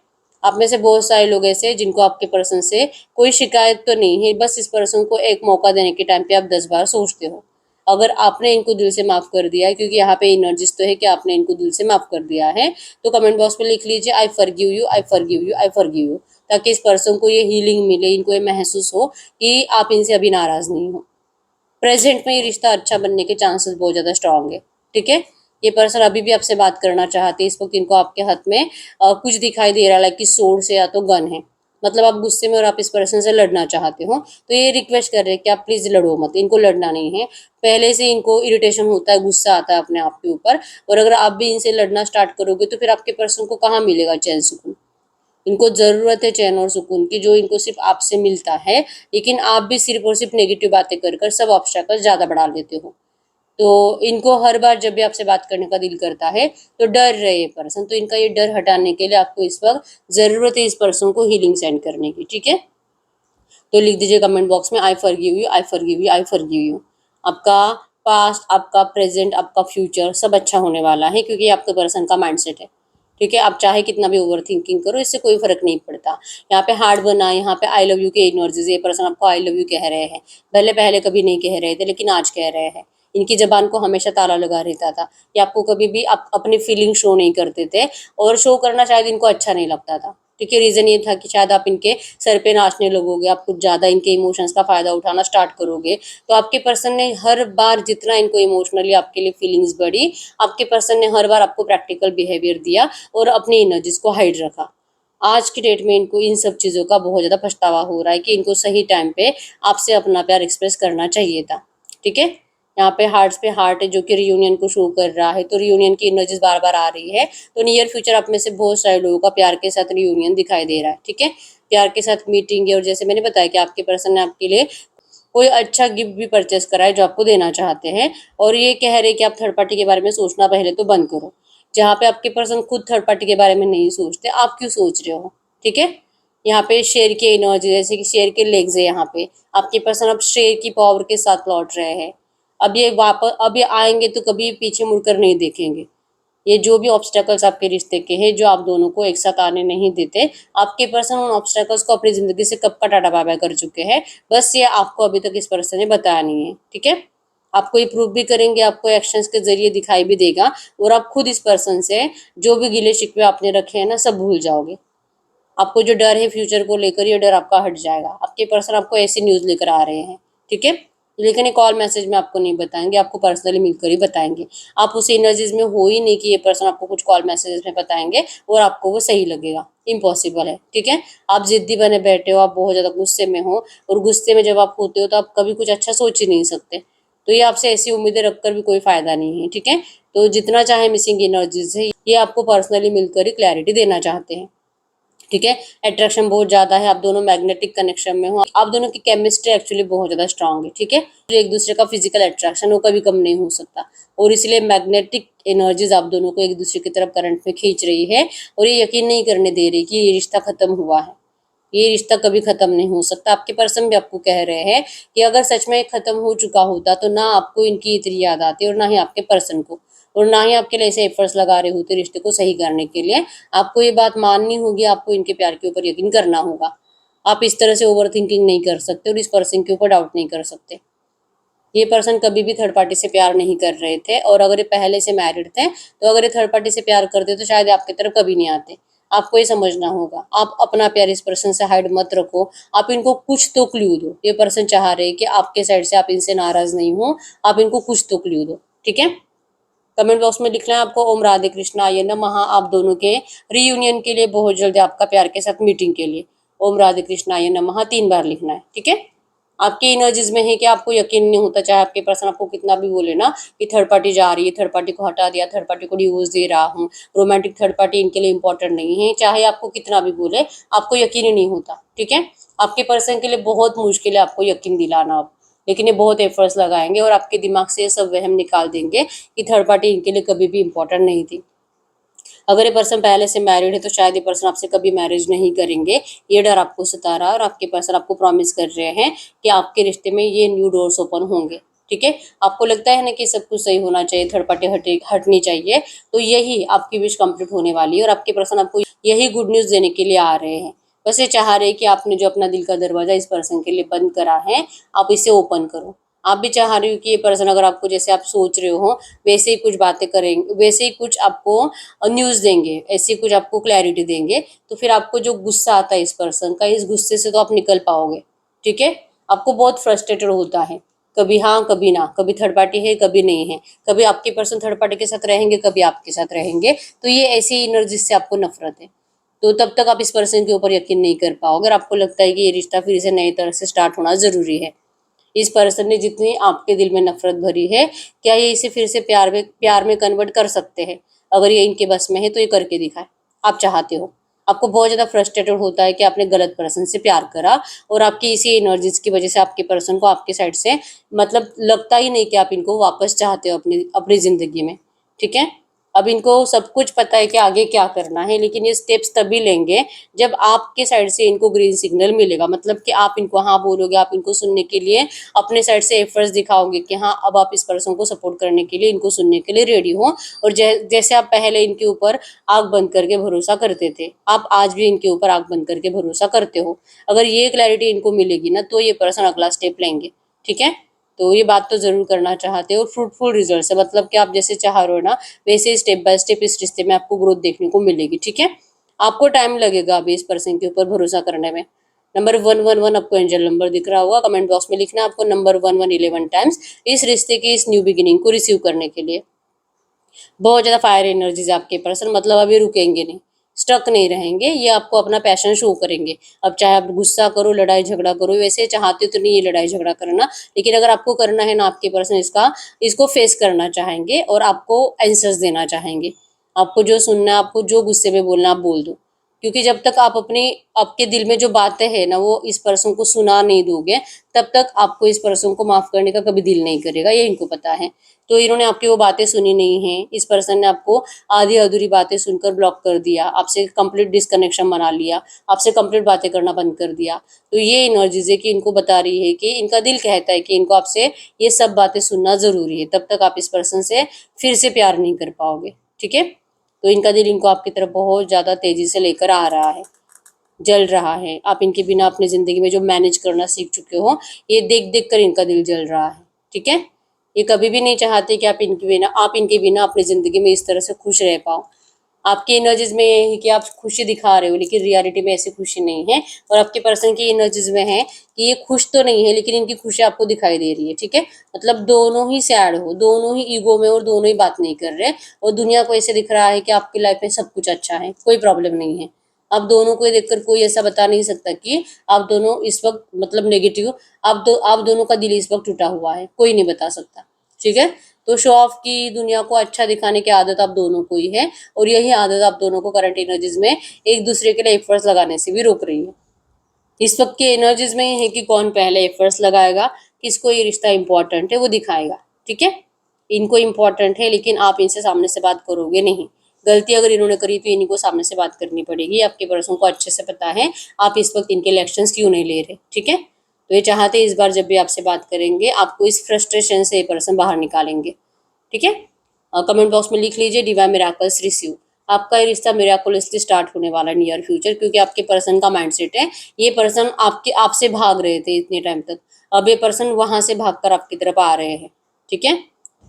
आप में से बहुत सारे लोग ऐसे हैं जिनको आपके पर्सन से कोई शिकायत तो नहीं है, बस इस पर्सन को एक मौका देने के टाइम पे आप 10 बार सोचते हो। अगर आपने इनको दिल से माफ कर दिया है, क्योंकि यहाँ पे एनर्जीज तो है कि आपने इनको दिल से माफ कर दिया है, तो कमेंट बॉक्स में लिख लीजिए I forgive you, I forgive you, I forgive you, ताकि इस पर्सन को ये हीलिंग मिले, इनको ये महसूस हो कि आप इनसे अभी नाराज नहीं हो। प्रेजेंट में ये रिश्ता अच्छा बनने के चांसेस बहुत ज्यादा स्ट्रांग है, ठीक है। ये पर्सन अभी भी आपसे बात करना चाहते हैं। इस वक्त इनको आपके हाथ में कुछ दिखाई दे रहा है, लाइक कि सोर्ड से या तो गन है, मतलब आप गुस्से में और आप इस पर्सन से लड़ना चाहते हो। तो ये रिक्वेस्ट कर रहे हैं कि आप प्लीज लड़ो मत, इनको लड़ना नहीं है। पहले से इनको इरिटेशन होता है, गुस्सा आता है अपने आप के ऊपर, और अगर आप भी इनसे लड़ना स्टार्ट करोगे तो फिर आपके पर्सन को कहाँ मिलेगा चैन सुकून। इनको जरूरत है चैन और सुकून की, जो इनको सिर्फ आपसे मिलता है। लेकिन आप भी सिर्फ और सिर्फ नेगेटिव बातें कर कर सब ऑब्स्टेकल ज्यादा बढ़ा लेते हो। तो इनको हर बार जब भी आपसे बात करने का दिल करता है तो डर रहे ये पर्सन, तो इनका ये डर हटाने के लिए आपको इस वक्त जरूरत है इस पर्सन को हीलिंग सेंड करने की, ठीक है। तो लिख दीजिए कमेंट बॉक्स में I forgive you, I forgive you, I forgive you. आपका पास्ट, आपका प्रेजेंट, आपका फ्यूचर सब अच्छा होने वाला है, क्योंकि आपके पर्सन का माइंडसेट है, ठीक है। आप चाहे कितना भी ओवर थिंकिंग करो, इससे कोई फर्क नहीं पड़ता। यहाँ पे हार्ट बना है, यहाँ पे आई लव यू के एनर्जीज, ये पर्सन आपको आई लव यू कह रहे हैं। पहले पहले कभी नहीं कह रहे थे, लेकिन आज कह रहे हैं। इनकी जबान को हमेशा ताला लगा रहता था कि आपको कभी भी आप अपनी फीलिंग शो नहीं करते थे, और शो करना शायद इनको अच्छा नहीं लगता था, ठीक है। रीजन ये था कि शायद आप इनके सर पे नाचने लगोगे, आप कुछ ज्यादा इनके इमोशंस का फायदा उठाना स्टार्ट करोगे। तो आपके पर्सन ने हर बार जितना इनको इमोशनली आपके लिए फीलिंग्स बढ़ी, आपके पर्सन ने हर बार आपको प्रैक्टिकल बिहेवियर दिया और अपनी एनर्जीज को हाइड रखा। आज की डेट में इनको इन सब चीजों का बहुत ज्यादा पछतावा हो रहा है कि इनको सही टाइम पे आपसे अपना प्यार एक्सप्रेस करना चाहिए था, ठीक है। यहाँ पे हार्ट है जो कि रियूनियन को शो कर रहा है, तो रियूनियन की एनर्जीज बार बार आ रही है। तो नियर फ्यूचर आप में से बहुत सारे लोगों का प्यार के साथ रियूनियन दिखाई दे रहा है, ठीक है। प्यार के साथ मीटिंग है, और जैसे मैंने बताया कि आपके पर्सन ने आपके लिए कोई अच्छा गिफ्ट भी परचेस करा है जो आपको देना चाहते हैं, और ये कह रहे हैं कि आप थर्ड पार्टी के बारे में सोचना पहले तो बंद करो। जहाँ पे आपके पर्सन खुद थर्ड पार्टी के बारे में नहीं सोचते, आप क्यों सोच रहे हो, ठीक है। यहाँ पे शेर की एनर्जी, जैसे कि शेर के लेग्स है, यहाँ पे आपके पर्सन अब शेर की पावर के साथ लौट रहे हैं। अब ये आएंगे तो कभी पीछे मुड़कर नहीं देखेंगे। ये जो भी ऑब्स्टेकल्स आपके रिश्ते के हैं जो आप दोनों को एक साथ आने नहीं देते, आपके पर्सन उन ऑब्स्टेकल्स को अपनी जिंदगी से कब का टाटा बाय बाय कर चुके हैं। बस ये आपको अभी तक इस पर्सन ने बताया नहीं है, ठीक है। आपको ये प्रूव भी करेंगे, आपको एक्शंस के जरिए दिखाई भी देगा, और आप खुद इस पर्सन से जो भी गिले शिकवे आपने रखे हैं ना, सब भूल जाओगे। आपको जो डर है फ्यूचर को लेकर, ये डर आपका हट जाएगा। आपके पर्सन आपको ऐसी न्यूज लेकर आ रहे हैं, ठीक है। लेकिन ये कॉल मैसेज में आपको नहीं बताएंगे, आपको पर्सनली मिलकर ही बताएंगे। आप उस एनर्जीज में हो ही नहीं कि ये पर्सन आपको कुछ कॉल मैसेजेस में बताएंगे और आपको वो सही लगेगा, इम्पॉसिबल है, ठीक है। आप जिद्दी बने बैठे हो, आप बहुत ज्यादा गुस्से में हो, और गुस्से में जब आप होते हो तो आप कभी कुछ अच्छा सोच ही नहीं सकते। तो ये आपसे ऐसी उम्मीदें रखकर भी कोई फायदा नहीं है, ठीक है। तो जितना चाहे मिसिंग एनर्जीज है, ये आपको पर्सनली मिलकर ही क्लैरिटी देना चाहते हैं, ठीक है। अट्रैक्शन बहुत ज्यादा है, आप दोनों मैग्नेटिक कनेक्शन में हो, आप दोनों की केमिस्ट्री एक्चुअली बहुत ज्यादा स्ट्रांग है, ठीक है। एक दूसरे का फिजिकल अट्रैक्शन वो कभी कम नहीं हो सकता, और इसलिए मैग्नेटिक एनर्जीज आप दोनों को एक दूसरे की तरफ करंट में खींच रही है, और ये यकीन नहीं करने दे रही कि ये रिश्ता खत्म हुआ है। ये रिश्ता कभी खत्म नहीं हो सकता। आपके पर्सन भी आपको कह रहे हैं कि अगर सच में खत्म हो चुका होता तो ना आपको इनकी इतनी याद आती, और ना ही आपके पर्सन को, और ना ही आपके लिए ऐसे एफर्ट्स लगा रहे होते रिश्ते को सही करने के लिए। आपको ये बात माननी होगी, आपको इनके प्यार के ऊपर यकीन करना होगा। आप इस तरह से ओवर थिंकिंग नहीं कर सकते और इस पर्सन के ऊपर डाउट नहीं कर सकते। ये पर्सन कभी भी थर्ड पार्टी से प्यार नहीं कर रहे थे, और अगर ये पहले से मैरिड थे तो अगर ये थर्ड पार्टी से प्यार करते तो शायद आपकी तरफ कभी नहीं आते। आपको ये समझना होगा, आप अपना प्यार इस पर्सन से हाइड मत रखो, आप इनको कुछ तो क्लू दो। ये पर्सन चाह रहे हैं कि आपके साइड से आप इनसे नाराज नहीं हो, आप इनको कुछ तो क्लू दो, ठीक है। कमेंट बॉक्स में लिखना है आपको ओम राधे कृष्णा ये नमः। आप दोनों के रीयूनियन के लिए बहुत जल्दी आपका प्यार के साथ मीटिंग के लिए ओम राधे कृष्णा ये नमः 3 बार लिखना है, ठीक है। आपकी एनर्जीज में है कि आपको यकीन नहीं होता, चाहे आपके पर्सन आपको कितना भी बोले ना कि थर्ड पार्टी जा रही है, थर्ड पार्टी को हटा दिया, थर्ड पार्टी को डिवोर्स दे रहा हूँ, रोमांटिक थर्ड पार्टी इनके लिए इंपॉर्टेंट नहीं है, चाहे आपको कितना भी बोले आपको यकीन ही नहीं होता, ठीक है। आपके पर्सन के लिए बहुत मुश्किल है आपको यकीन दिलाना अब, लेकिन ये बहुत एफर्ट्स लगाएंगे और आपके दिमाग से ये सब वहम निकाल देंगे कि थर्ड पार्टी इनके लिए कभी भी इंपॉर्टेंट नहीं थी। अगर ये पर्सन पहले से मैरिड है तो शायद ये पर्सन आपसे कभी मैरिज नहीं करेंगे, ये डर आपको सता रहा है, और आपके पर्सन आपको प्रॉमिस कर रहे हैं कि आपके रिश्ते में ये न्यू डोर्स ओपन होंगे, ठीक है। आपको लगता है ना कि सब कुछ सही होना चाहिए, थर्ड पार्टी हटनी चाहिए, तो यही आपकी विश कंप्लीट होने वाली है, और आपके पर्सन आपको यही गुड न्यूज़ देने के लिए आ रहे हैं। बस ये चाह रहे हैं कि आपने जो अपना दिल का दरवाजा इस पर्सन के लिए बंद करा है, आप इसे ओपन करो। आप भी चाह रही हो कि ये पर्सन अगर आपको जैसे आप सोच रहे हो वैसे ही कुछ बातें करेंगे, वैसे ही कुछ आपको न्यूज़ देंगे, ऐसी कुछ आपको क्लैरिटी देंगे, तो फिर आपको जो गुस्सा आता है इस पर्सन का, इस गुस्से से तो आप निकल पाओगे, ठीक है। आपको बहुत फ्रस्ट्रेटेड होता है, कभी हाँ कभी ना, कभी थर्ड पार्टी है कभी नहीं है, कभी आपके पर्सन थर्ड पार्टी के साथ रहेंगे कभी आपके साथ रहेंगे, तो ये ऐसी एनर्जी से आपको नफरत है। तो तब तक आप इस पर्सन के ऊपर यकीन नहीं कर पाओगे, अगर आपको लगता है कि ये रिश्ता फिर से नई तरह से स्टार्ट होना ज़रूरी है। इस पर्सन ने जितनी आपके दिल में नफरत भरी है, क्या ये इसे फिर से प्यार में कन्वर्ट कर सकते हैं? अगर ये इनके बस में है तो ये करके दिखाए। आप चाहते हो, आपको बहुत ज़्यादा फ्रस्ट्रेटेड होता है कि आपने गलत पर्सन से प्यार करा, और आपकी इसी एनर्जीज की वजह से आपके पर्सन को आपके साइड से मतलब लगता ही नहीं कि आप इनको वापस चाहते हो अपनी अपनी ज़िंदगी में, ठीक है। अब इनको सब कुछ पता है कि आगे क्या करना है, लेकिन ये स्टेप्स तभी लेंगे जब आपके साइड से इनको ग्रीन सिग्नल मिलेगा, मतलब कि आप इनको हाँ बोलोगे, आप इनको सुनने के लिए अपने साइड से एफर्ट्स दिखाओगे कि हाँ अब आप इस पर्सन को सपोर्ट करने के लिए, इनको सुनने के लिए रेडी हो। और जैसे आप पहले इनके ऊपर आग बंद करके भरोसा करते थे, आप आज भी इनके ऊपर आग बंद करके भरोसा करते हो। अगर ये क्लैरिटी इनको मिलेगी ना तो ये पर्सन अगला स्टेप लेंगे, ठीक है। तो ये बात तो ज़रूर करना चाहते हो, और फ्रूटफुल रिजल्ट है, मतलब कि आप जैसे चाह रहे हो ना वैसे स्टेप बाय स्टेप इस रिश्ते में आपको ग्रोथ देखने को मिलेगी, ठीक है। आपको टाइम लगेगा अभी इस पर्सन के ऊपर भरोसा करने में। नंबर 111 आपको एंजल नंबर दिख रहा होगा, कमेंट बॉक्स में लिखना आपको नंबर 1111 टाइम्स इस रिश्ते की इस न्यू बिगिनिंग को रिसीव करने के लिए। बहुत ज़्यादा फायर एनर्जीज आपके पर्सन, मतलब अभी रुकेंगे नहीं, स्टक नहीं रहेंगे, ये आपको अपना पैशन शो करेंगे। अब चाहे आप गुस्सा करो, लड़ाई झगड़ा करो, वैसे चाहते तो नहीं ये लड़ाई झगड़ा करना, लेकिन अगर आपको करना है ना, आपके पर्सन इसको फेस करना चाहेंगे और आपको आंसर्स देना चाहेंगे। आपको जो सुनना है, आपको जो गुस्से में बोलना आप बोल दो, क्योंकि जब तक आप अपनी आपके दिल में जो बातें हैं ना वो इस पर्सन को सुना नहीं दोगे, तब तक आपको इस पर्सन को माफ़ करने का कभी दिल नहीं करेगा, ये इनको पता है। तो इन्होंने आपकी वो बातें सुनी नहीं है, इस पर्सन ने आपको आधी अधूरी बातें सुनकर ब्लॉक कर दिया, आपसे कंप्लीट डिस्कनेक्शन बना लिया, आपसे कंप्लीट बातें करना बंद कर दिया। तो ये एनर्जीज है कि इनको बता रही है कि इनका दिल कहता है कि इनको आपसे ये सब बातें सुनना ज़रूरी है, तब तक आप इस पर्सन से फिर से प्यार नहीं कर पाओगे, ठीक है। तो इनका दिल इनको आपकी तरफ बहुत ज़्यादा तेज़ी से लेकर आ रहा है, जल रहा है। आप इनके बिना अपनी ज़िंदगी में जो मैनेज करना सीख चुके हो, ये देख देख कर इनका दिल जल रहा है, ठीक है। ये कभी भी नहीं चाहते कि आप इनके बिना अपनी ज़िंदगी में इस तरह से खुश रह पाओ। आपकी एनर्जीज में ये है कि आप खुशी दिखा रहे हो, लेकिन रियलिटी में ऐसी खुशी नहीं है, और आपके पर्सन की एनर्जीज में है कि ये खुश तो नहीं है लेकिन इनकी खुशी आपको दिखाई दे रही है, ठीक है। मतलब दोनों ही सैड हो, दोनों ही ईगो में और दोनों ही बात नहीं कर रहे, और दुनिया को ऐसे दिख रहा है कि आपकी लाइफ में सब कुछ अच्छा है, कोई प्रॉब्लम नहीं है। आप दोनों को देखकर कोई ऐसा बता नहीं सकता कि आप दोनों इस वक्त मतलब नेगेटिव, आप दोनों का दिल इस वक्त टूटा हुआ है, कोई नहीं बता सकता, ठीक है। तो शो ऑफ की दुनिया को अच्छा दिखाने की आदत आप दोनों को ही है, और यही आदत आप दोनों को करंट एनर्जीज में एक दूसरे के लिए एफर्ट्स लगाने से भी रोक रही है। इस वक्त की एनर्जीज में ये है कि कौन पहले एफर्ट्स लगाएगा, किसको ये रिश्ता इंपॉर्टेंट है वो दिखाएगा, ठीक है। इनको इम्पोर्टेंट है लेकिन आप इनसे सामने से बात करोगे नहीं। गलती अगर इन्होंने करी तो इन्हीं को सामने से बात करनी पड़ेगी, आपके पर्सन को अच्छे से पता है आप इस वक्त इनके इलेक्शंस क्यों नहीं ले रहे, ठीक है। तो ये चाहते इस बार जब भी आपसे बात करेंगे आपको इस फ्रस्ट्रेशन से ये पर्सन बाहर निकालेंगे, ठीक है। कमेंट बॉक्स में लिख लीजिए डिवाइन मिराकल्स रिसीव। आपका ये रिश्ता मिराकुलसली स्टार्ट होने वाला है नियर फ्यूचर, क्योंकि आपके पर्सन का माइंडसेट है, ये पर्सन आपसे भाग रहे थे इतने टाइम तक। अब ये पर्सन वहां से भागकर आपकी तरफ आ रहे हैं, ठीक है।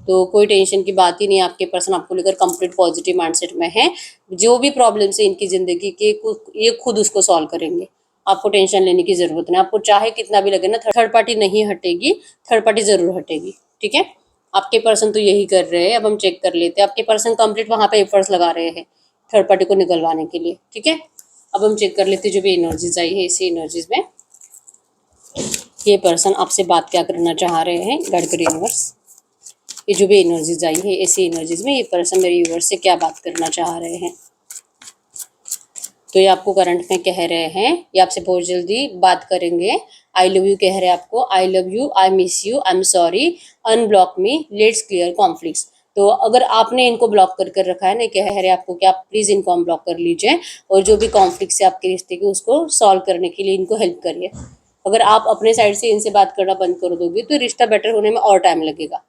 तो कोई टेंशन की बात ही नहीं, आपके पर्सन आपको लेकर कंप्लीट पॉजिटिव माइंडसेट में है। जो भी प्रॉब्लम्स है इनकी जिंदगी के, ये खुद उसको सॉल्व करेंगे। आपको टेंशन लेने की जरूरत नहीं, आपको चाहे कितना भी लगे ना, थर्ड पार्टी नहीं हटेगी, थर्ड पार्टी जरूर हटेगी, ठीक है। आपके पर्सन तो यही कर रहे हैं। अब हम चेक कर लेते हैं, आपके पर्सन कंप्लीट वहां पे एफर्ट्स लगा रहे हैं थर्ड पार्टी को निकलवाने के लिए, ठीक है। अब हम चेक कर लेते हैं जो भी एनर्जीज आई है इसी एनर्जीज में ये पर्सन आपसे बात क्या करना चाह रहे हैं। गडकरी यूनिवर्स, ये जो भी एनर्जीज आई है ऐसी एनर्जीज में ये पर्सन मेरे यूनिवर्स से क्या बात करना चाह रहे हैं। तो ये आपको करंट में कह रहे हैं, ये आपसे बहुत जल्दी बात करेंगे। आई लव यू कह रहे हैं आपको, I love you, I miss you, I am sorry, unblock me, let's clear conflicts. तो अगर आपने इनको ब्लॉक कर रखा है ना, कह रहे हैं आपको कि आप प्लीज इनको अनब्लॉक कर लीजिए और जो भी कॉन्फ्लिक्ट है आपके रिश्ते के उसको सॉल्व करने के लिए इनको हेल्प करिए। अगर आप अपने साइड से इनसे बात करना बंद कर दोगे तो रिश्ता बेटर होने में और टाइम लगेगा,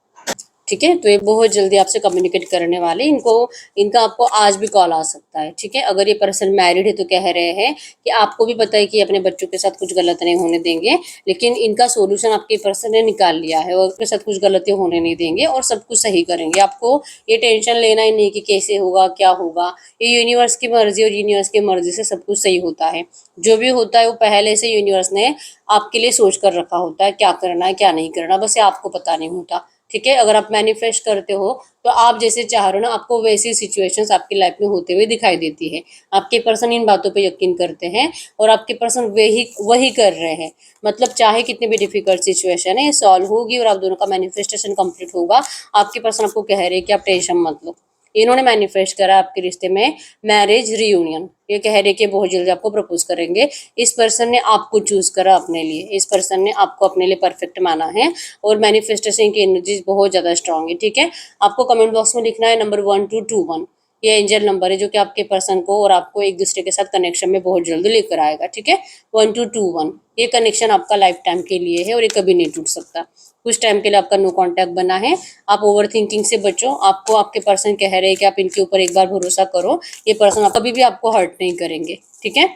ठीक है। तो ये बहुत जल्दी आपसे कम्युनिकेट करने वाले, इनको इनका आपको आज भी कॉल आ सकता है, ठीक है। अगर ये पर्सन मैरिड है तो कह रहे हैं कि आपको भी पता है कि अपने बच्चों के साथ कुछ गलत नहीं होने देंगे, लेकिन इनका सोल्यूशन आपके पर्सन ने निकाल लिया है और उसके साथ कुछ गलती होने नहीं देंगे और सब कुछ सही करेंगे। आपको ये टेंशन लेना ही नहीं कि कैसे होगा क्या होगा, ये यूनिवर्स की मर्जी और यूनिवर्स की मर्जी से सब कुछ सही होता है। जो भी होता है वो पहले से यूनिवर्स ने आपके लिए सोच कर रखा होता है, क्या करना है क्या नहीं करना, बस ये आपको पता नहीं होता, ठीक है। अगर आप मैनिफेस्ट करते हो तो आप जैसे चाह रहे हो ना, आपको वैसी सिचुएशंस आपकी लाइफ में होते हुए दिखाई देती है। आपके पर्सन इन बातों पे यकीन करते हैं और आपके पर्सन वही वही कर रहे हैं। मतलब चाहे कितनी भी डिफिकल्ट सिचुएशन है ये सॉल्व होगी और आप दोनों का मैनिफेस्टेशन कंप्लीट होगा। आपके पर्सन आपको कह रहे हैं कि आप टेंशन मत लो। इन्होंने मैनिफेस्ट करा आपके रिश्ते में मैरिज रियूनियन, ये कह रहे कि बहुत जल्दी आपको प्रपोज करेंगे। इस पर्सन ने आपको चूज करा अपने लिए, इस पर्सन ने आपको अपने लिए परफेक्ट माना है और मैनिफेस्टेशन की एनर्जी बहुत ज्यादा स्ट्रांग है, ठीक है। आपको कमेंट बॉक्स में लिखना है नंबर 1221, ये एंजल नंबर है जो कि आपके पर्सन को और आपको एक दूसरे के साथ कनेक्शन में बहुत जल्दी लेकर आएगा, ठीक है। 1221 ये कनेक्शन आपका लाइफ टाइम के लिए है और ये कभी नहीं टूट सकता। कुछ टाइम के लिए आपका नो कांटेक्ट बना है। आप ओवर थिंकिंग से बचो, आपको आपके पर्सन कह रहे हैं कि आप इनके ऊपर एक बार भरोसा करो, ये पर्सन कभी भी आपको हर्ट नहीं करेंगे, ठीक है।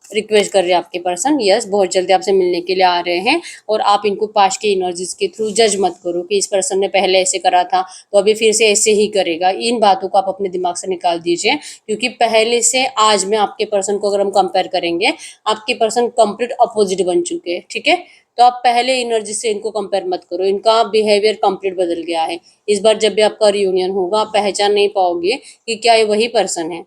रिक्वेस्ट कर रहे हैं आपके पर्सन, यस बहुत जल्दी आपसे मिलने के लिए आ रहे हैं और आप इनको पास्ट की एनर्जीज के थ्रू जज मत करो कि इस पर्सन ने पहले ऐसे करा था तो अभी फिर से ऐसे ही करेगा। इन बातों को आप अपने दिमाग से निकाल दीजिए, क्योंकि पहले से आज में आपके पर्सन को अगर हम कंपेयर करेंगे, आपके पर्सन कंप्लीट अपोजिट बन चुके हैं, ठीक है। तो आप पहले एनर्जी से इनको कंपेयर मत करो, इनका बिहेवियर कंप्लीट बदल गया है। इस बार जब भी आपका रियूनियन होगा आप पहचान नहीं पाओगे कि क्या ये वही पर्सन है।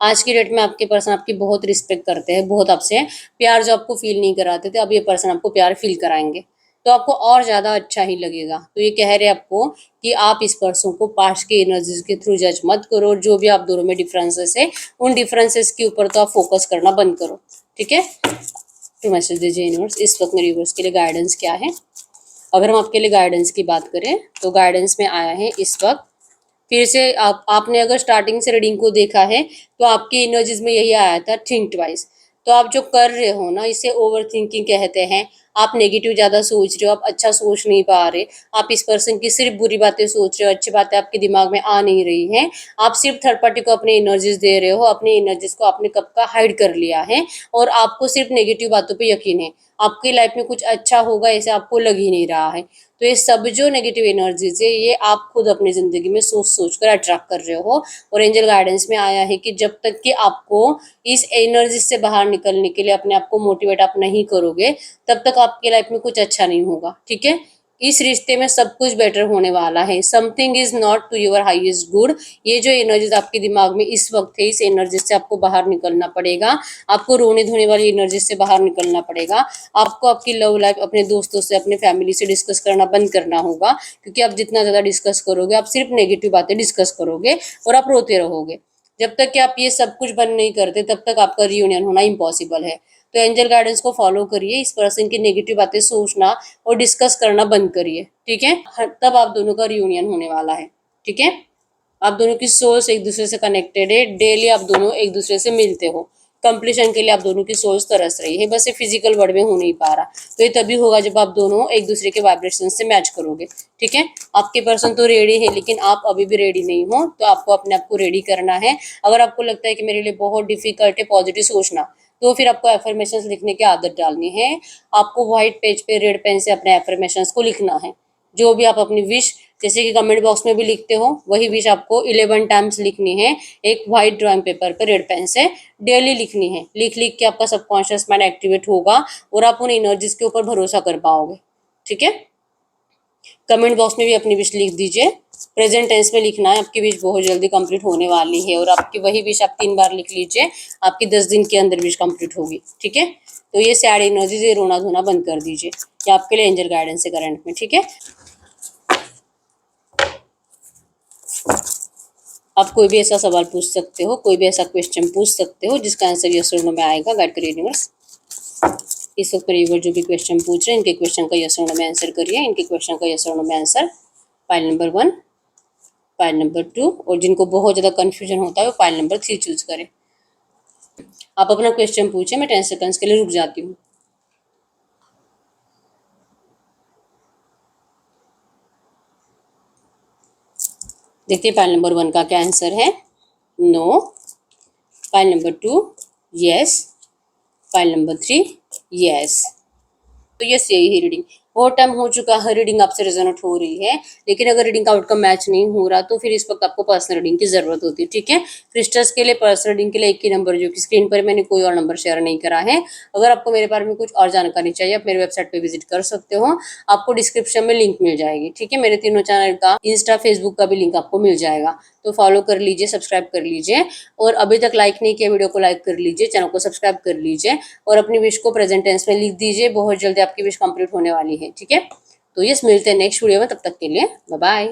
आज की डेट में आपके पर्सन आपकी बहुत रिस्पेक्ट करते हैं, बहुत आपसे प्यार जो आपको फील नहीं कराते थे अब ये पर्सन आपको प्यार फील कराएंगे, तो आपको और ज्यादा अच्छा ही लगेगा। तो ये कह रहे हैं आपको कि आप इस पर्सन को पास्ट के एनर्जीज के थ्रू जज मत करो, जो भी आप दोनों में डिफरेंसेस है उन डिफरेंसेस के ऊपर तो आप फोकस करना बंद करो, ठीक है। तो मैसेज दीजिए यूनिवर्स, इस वक्त मेरे यूनिवर्स के लिए गाइडेंस क्या है। अगर हम आपके लिए गाइडेंस की बात करें तो गाइडेंस में आया है इस वक्त फिर से आपने अगर स्टार्टिंग से रीडिंग को देखा है तो आपकी एनर्जीज में यही आया था, थिंक ट्वाइस। तो आप जो कर रहे हो ना इसे ओवर थिंकिंग कहते हैं। आप नेगेटिव ज्यादा सोच रहे हो, आप अच्छा सोच नहीं पा रहे, आप इस पर्सन की सिर्फ बुरी बातें सोच रहे हो, अच्छी बातें आपके दिमाग में आ नहीं रही हैं। आप सिर्फ थर्ड पार्टी को अपनी एनर्जीज दे रहे हो, अपनी एनर्जीज को आपने कब का हाइड कर लिया है और आपको सिर्फ नेगेटिव बातों पे यकीन है। आपकी लाइफ में कुछ अच्छा होगा ऐसे आपको लग ही नहीं रहा है। तो ये सब जो नेगेटिव एनर्जीज है ये आप खुद अपनी जिंदगी में सोच सोच कर अट्रैक्ट कर रहे हो। और एंजल गाइडेंस में आया है कि जब तक कि आपको इस एनर्जी से बाहर निकलने के लिए अपने आप को मोटिवेट आप नहीं करोगे तब तक आपकी लाइफ में कुछ अच्छा नहीं होगा, ठीक है। इस रिश्ते में सब कुछ बेटर होने वाला है। Something is not to your highest good. ये जो एनर्जीज आपके दिमाग में इस वक्त है इस एनर्जी से आपको बाहर निकलना पड़ेगा। आपको रोने धोने वाली एनर्जी से बाहर निकलना पड़ेगा। आपको आपकी लव लाइफ अपने दोस्तों से अपने फैमिली से डिस्कस करना बंद करना होगा, क्योंकि आप जितना ज्यादा डिस्कस करोगे आप सिर्फ नेगेटिव बातें डिस्कस करोगे और आप रोते रहोगे। जब तक कि आप ये सब कुछ बंद नहीं करते तब तक आपका रियूनियन होना इम्पॉसिबल है। तो एंजल गाइडेंस को फॉलो करिए, इस पर्सन की नेगेटिव बातें सोचना और डिस्कस करना बंद करिए, ठीक है। तब आप दोनों का रियूनियन होने वाला है, ठीक है। आप दोनों की सोल्स एक दूसरे से कनेक्टेड है, डेली आप दोनों एक दूसरे से मिलते हो। कंप्लीशन के लिए आप दोनों की सोल्स तरस रही है, बस ये फिजिकल वर्ड में हो नहीं पा रहा। तो ये तभी होगा जब आप दोनों एक दूसरे के वाइब्रेशन से मैच करोगे, ठीक है। आपके पर्सन तो रेडी है लेकिन आप अभी भी रेडी नहीं हो, तो आपको अपने आप को रेडी करना है। अगर आपको लगता है कि मेरे लिए बहुत डिफिकल्ट है पॉजिटिव सोचना, तो फिर आपको एफर्मेशंस लिखने की आदत डालनी है। आपको व्हाइट पेज पे रेड पेन से अपने एफर्मेशंस को लिखना है। जो भी आप अपनी विश जैसे कि कमेंट बॉक्स में भी लिखते हो, वही विश आपको 11 टाइम्स लिखनी है एक व्हाइट ड्राइंग पेपर पर रेड पेन से। डेली लिखनी है। लिख लिख के आपका सबकॉन्शियस माइंड एक्टिवेट होगा और आप उन एनर्जीज के ऊपर भरोसा कर पाओगे। ठीक है। कमेंट बॉक्स में भी अपनी विश लिख दीजिए। प्रेजेंट टेंस में लिखना है, आपकी विश बहुत जल्दी कंप्लीट होने वाली है। और आपकी वही विश आप 3 बार लिख लीजिए, आपकी 10 दिन के अंदर विश कंप्लीट होगी। ठीक है। तो ये सैड एनर्जीज, ये रोना धोना बंद कर दीजिए। ये आपके लिए एंजल गाइडेंस है करंट में। ठीक है। आप कोई भी ऐसा सवाल पूछ सकते हो, कोई भी ऐसा क्वेश्चन पूछ सकते हो जिसका आंसर यस और नो में आएगा। गाइड करिए यूनिवर्स। इस वक्त यूनिवर्स जो भी क्वेश्चन पूछ रहे हैं, इनके क्वेश्चन का यस और नो में आंसर करिए। इनके क्वेश्चन का यस और नो में answer file number 1, file number 2, और जिनको बहुत ज़्यादा कन्फ्यूजन होता है वो फाइल नंबर 3 चूज करें। आप अपना क्वेश्चन पूछे, मैं 10 सेकंड्स के लिए रुक जाती हूँ। देखिए फाइल नंबर 1 का क्या आंसर है, no. File number 2 yes. File number 3 yes. तो यस, यही है रीडिंग। बहुत टाइम हो चुका है, रीडिंग आपसे रेजोनेट हो रही है, लेकिन अगर रीडिंग का आउटकम मैच नहीं हो रहा तो फिर इस वक्त आपको पर्सनल रीडिंग की जरूरत होती है। ठीक है। क्रिस्टल्स के लिए पर्सनल रीडिंग के लिए एक ही नंबर, जो कि स्क्रीन पर मैंने कोई और नंबर शेयर नहीं करा है। अगर आपको मेरे बारे में कुछ और जानकारी चाहिए, आप मेरे वेबसाइट पे विजिट कर सकते हो। आपको डिस्क्रिप्शन में लिंक मिल जाएगी। ठीक है। मेरे तीनों चैनल का, इंस्टा फेसबुक का भी लिंक आपको मिल जाएगा। तो फॉलो कर लीजिए, सब्सक्राइब कर लीजिए, और अभी तक लाइक नहीं किया वीडियो को लाइक कर लीजिए, चैनल को सब्सक्राइब कर लीजिए, और अपनी विश को प्रेजेंट टेंस में लिख दीजिए। बहुत जल्दी आपकी विश कंप्लीट होने वाली है। ठीक है। तो यस, मिलते हैं नेक्स्ट वीडियो में, तब तक के लिए बाय बाय।